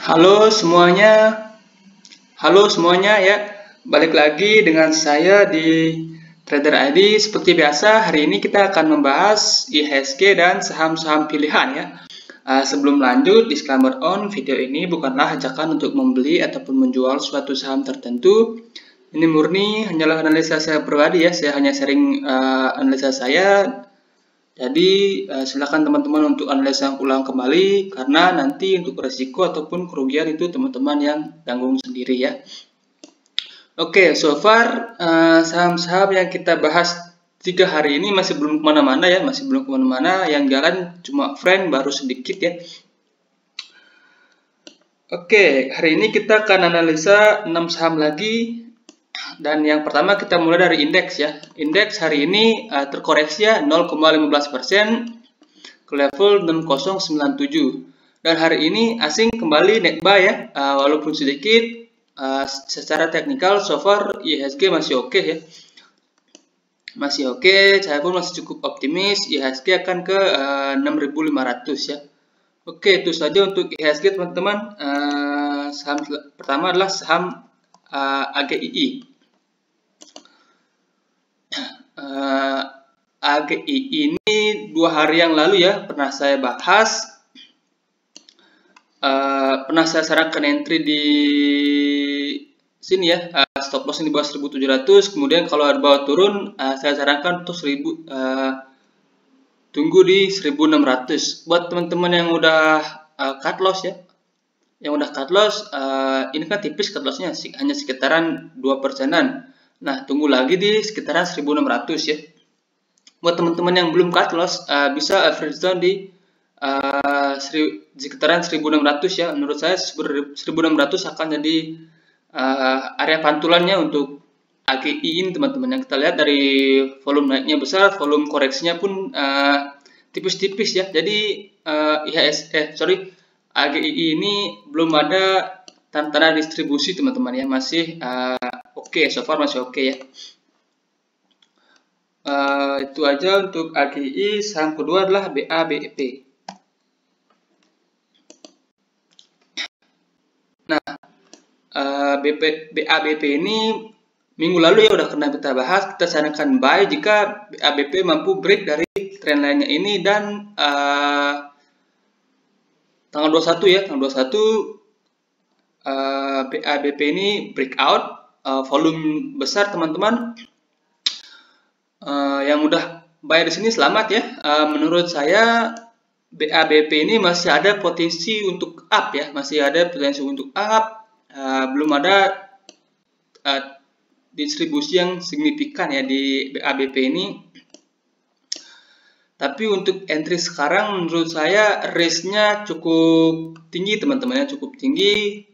Halo semuanya, ya. Balik lagi dengan saya di Trader ID. Seperti biasa, hari ini kita akan membahas IHSG dan saham-saham pilihan ya. Sebelum lanjut, disclaimer on, video ini bukanlah ajakan untuk membeli ataupun menjual suatu saham tertentu. Ini murni hanyalah analisa saya pribadi ya. Saya hanya sharing analisa saya. Jadi silakan teman-teman untuk analisa ulang kembali karena nanti untuk resiko ataupun kerugian itu teman-teman yang tanggung sendiri ya. Oke, so far saham-saham yang kita bahas 3 hari ini masih belum kemana-mana ya, Yang jalan cuma friend baru sedikit ya. Oke, hari ini kita akan analisa 6 saham lagi. Dan yang pertama kita mulai dari indeks ya. Indeks hari ini terkoreksi ya 0,15% ke level 6097. Dan hari ini asing kembali naik buy ya, walaupun sedikit. Secara teknikal so far IHSG masih oke ya. Masih oke, saya pun masih cukup optimis IHSG akan ke 6500 ya. Oke, itu saja untuk IHSG teman-teman. Saham pertama adalah saham AGII. AGI ini 2 hari yang lalu ya pernah saya bahas, pernah saya sarankan entry di sini ya, stop loss di bawah 1700, kemudian kalau ada bawah turun saya sarankan untuk 1000, tunggu di 1600. Buat teman-teman yang udah cut loss ya, ini kan tipis cut lossnya hanya sekitaran 2%-an. Nah, tunggu lagi di sekitaran 1600 ya. Buat teman-teman yang belum cut loss, bisa average down di sekitaran 1600 ya. Menurut saya 1600 akan jadi area pantulannya untuk AGI ini teman-teman. Yang kita lihat dari volume naiknya besar, volume koreksinya pun tipis-tipis ya. Jadi AGI ini belum ada tanda-tanda distribusi teman-teman ya. Masih oke, so far masih oke ya. Itu aja untuk AGI. Saham kedua adalah BABP. Nah, BABP ini minggu lalu ya udah pernah kita bahas. Kita sarankan buy jika BABP mampu break dari tren lainnya ini dan tanggal 21 ya, BABP ini breakout, volume besar teman-teman. Yang udah buy di sini selamat ya. Menurut saya BABP ini masih ada potensi untuk up ya, belum ada distribusi yang signifikan ya di BABP ini. Tapi untuk entry sekarang menurut saya risk-nya cukup tinggi teman-teman ya, cukup tinggi.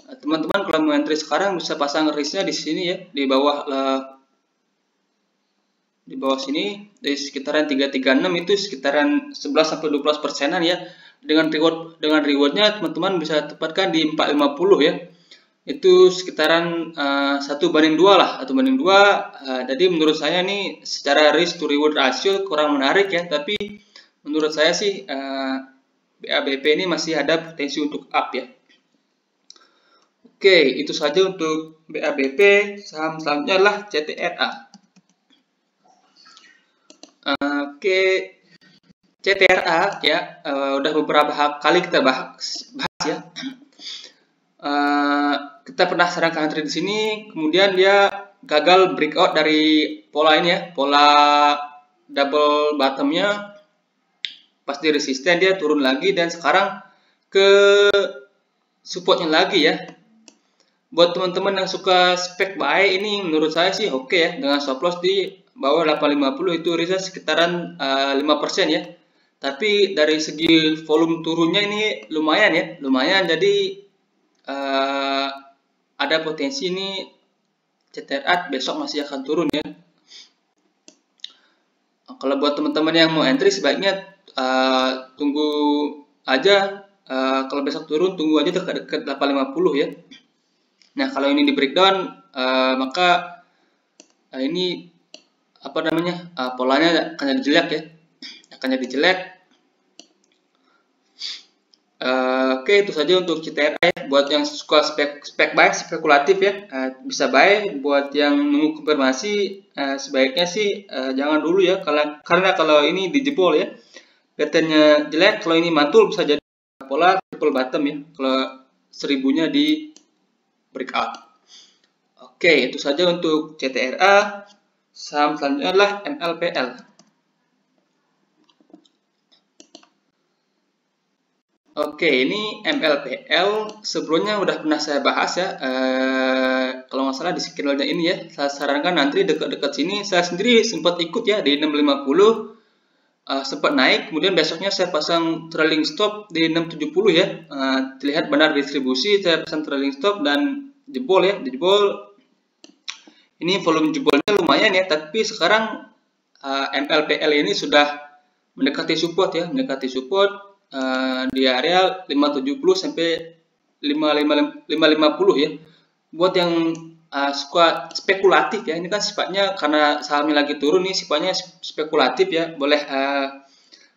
Teman-teman kalau mau entry sekarang bisa pasang risk-nya di sini ya, di bawah sini, dari sekitaran 336 itu sekitaran 11-12%-an ya. Dengan rewardnya teman-teman bisa tepatkan di 450 ya. Itu sekitaran 1:2 lah, 1:2. Jadi menurut saya nih secara risk to reward ratio kurang menarik ya, tapi menurut saya sih BABP ini masih ada potensi untuk up ya. Oke, itu saja untuk BABP. Saham selanjutnya adalah CTRA. Oke, CTRA ya, udah beberapa kali kita bahas ya. Kita pernah sarankan entry di sini, kemudian dia gagal breakout dari pola ini ya, pola double bottomnya. Pas di resisten dia turun lagi dan sekarang ke supportnya lagi ya. Buat teman-teman yang suka spek buy ini menurut saya sih oke ya, dengan stop loss di bawah 850 itu risk sekitaran 5% ya. Tapi dari segi volume turunnya ini lumayan jadi ada potensi ini CTRA besok masih akan turun ya. Kalau buat teman-teman yang mau entry sebaiknya tunggu aja, kalau besok turun tunggu aja dekat 850 ya. Nah, kalau ini di breakdown maka ini polanya akan jadi jelek ya, Oke, itu saja untuk CTRA ya. Buat yang suka spek buy spekulatif ya, bisa buy. Buat yang nunggu konfirmasi, sebaiknya sih jangan dulu ya, karena kalau ini dijebol ya, patternnya jelek. Kalau ini mantul bisa jadi pola triple bottom ya, kalau 1000-nya di breakout. Oke, itu saja untuk CTRA. Saham selanjutnya adalah MLPL. Oke, ini MLPL sebelumnya udah pernah saya bahas ya. Kalau nggak salah di signalnya ini ya, saya sarankan nanti dekat-dekat sini. Saya sendiri sempat ikut ya di 650, sempat naik. Kemudian besoknya saya pasang trailing stop di 670 ya. Terlihat benar distribusi, saya pasang trailing stop dan jebol ya, jebol. Ini volume jebolnya lumayan ya, tapi sekarang MLPL ini sudah mendekati support ya, di area 570 sampai 550 ya. Buat yang suka spekulatif ya, ini kan sifatnya karena sahamnya lagi turun nih, sifatnya spekulatif ya, boleh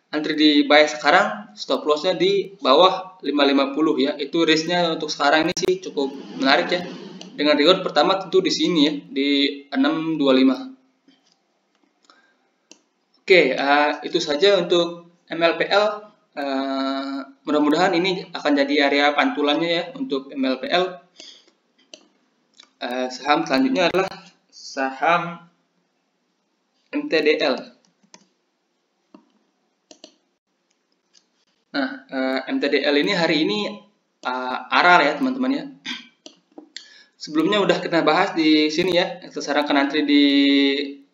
antri di buy sekarang, stop lossnya di bawah 550 ya. Itu risknya untuk sekarang ini sih cukup menarik ya, dengan reward pertama tentu di sini ya, di 625. Oke, itu saja untuk MLPL. Mudah-mudahan ini akan jadi area pantulannya ya untuk MLPL. Saham selanjutnya adalah saham MTDL. Nah, MTDL ini hari ini aral ya teman-teman ya. Sebelumnya udah kita bahas di sini ya, saya sarankan antri di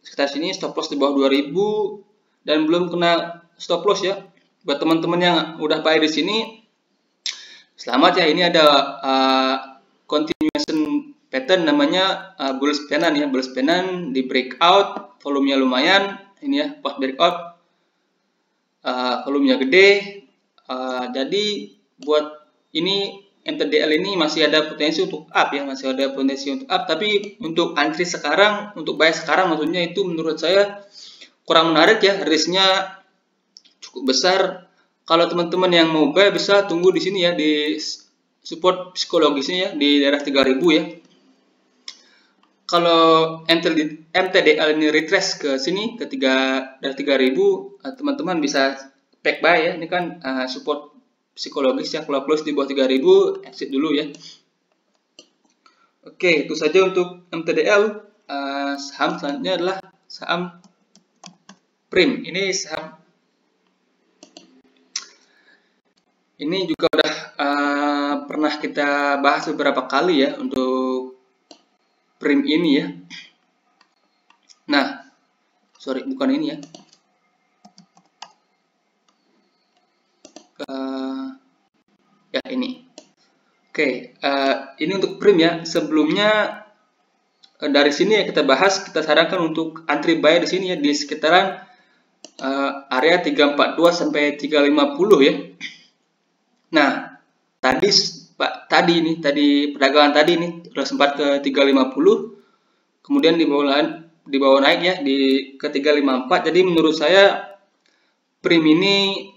sekitar sini, stop loss di bawah 2000 dan belum kena stop loss ya. Buat teman-teman yang udah buy di sini, selamat ya. Ini ada continuation pattern namanya bullish pennant ya, bullish pennant di breakout, volumenya lumayan ini ya, post breakout volumenya gede. Jadi buat ini MTDL ini masih ada potensi untuk up ya, masih ada potensi untuk up, tapi untuk antri sekarang, untuk buy sekarang maksudnya, itu menurut saya kurang menarik ya, risknya cukup besar. Kalau teman-teman yang mau buy bisa tunggu di sini ya, di support psikologisnya ya, di daerah 3000 ya. Kalau MTDL ini retrace ke sini ke dari 3000, teman-teman bisa pack buy ya. Ini kan support psikologis ya, kalau close di bawah 3000 exit dulu ya. Oke, itu saja untuk MTDL. Saham selanjutnya adalah saham Prim. Ini juga udah pernah kita bahas beberapa kali ya untuk Prim ini ya. Nah, sorry, bukan ini ya. Ya ini. Oke, ini untuk Prim ya. Sebelumnya dari sini ya kita bahas, kita sarankan untuk antri buy di sini ya, di sekitaran area 342 sampai 350 ya. Nah, tadi perdagangan tadi ini udah sempat ke 350, kemudian dibawa naik ya ke 354. Jadi menurut saya Prim ini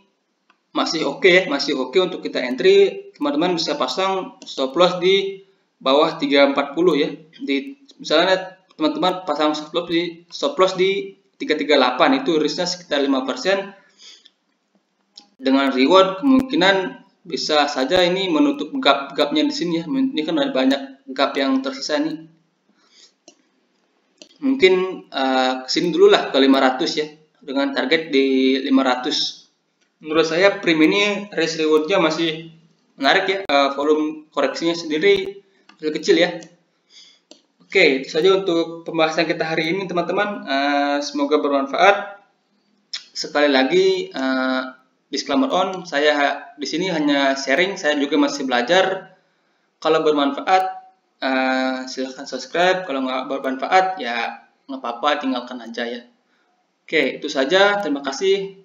masih oke ya, masih oke untuk kita entry. Teman-teman bisa pasang stop loss di bawah 340 ya. Misalnya teman-teman pasang stop loss di 338, itu risknya sekitar 5%. Dengan reward kemungkinan bisa saja ini menutup gap-gapnya di sini ya. Ini kan ada banyak gap yang tersisa nih. Mungkin kesini dulu lah ke 500 ya, dengan target di 500. Menurut saya Prim ini risk rewardnya masih menarik ya, volume koreksinya sendiri kecil ya. Oke, itu saja untuk pembahasan kita hari ini teman-teman. Semoga bermanfaat. Sekali lagi disclaimer on, saya di sini hanya sharing, saya juga masih belajar. Kalau bermanfaat silahkan subscribe, kalau nggak bermanfaat ya nggak apa-apa, tinggalkan aja ya. Oke, itu saja, terima kasih.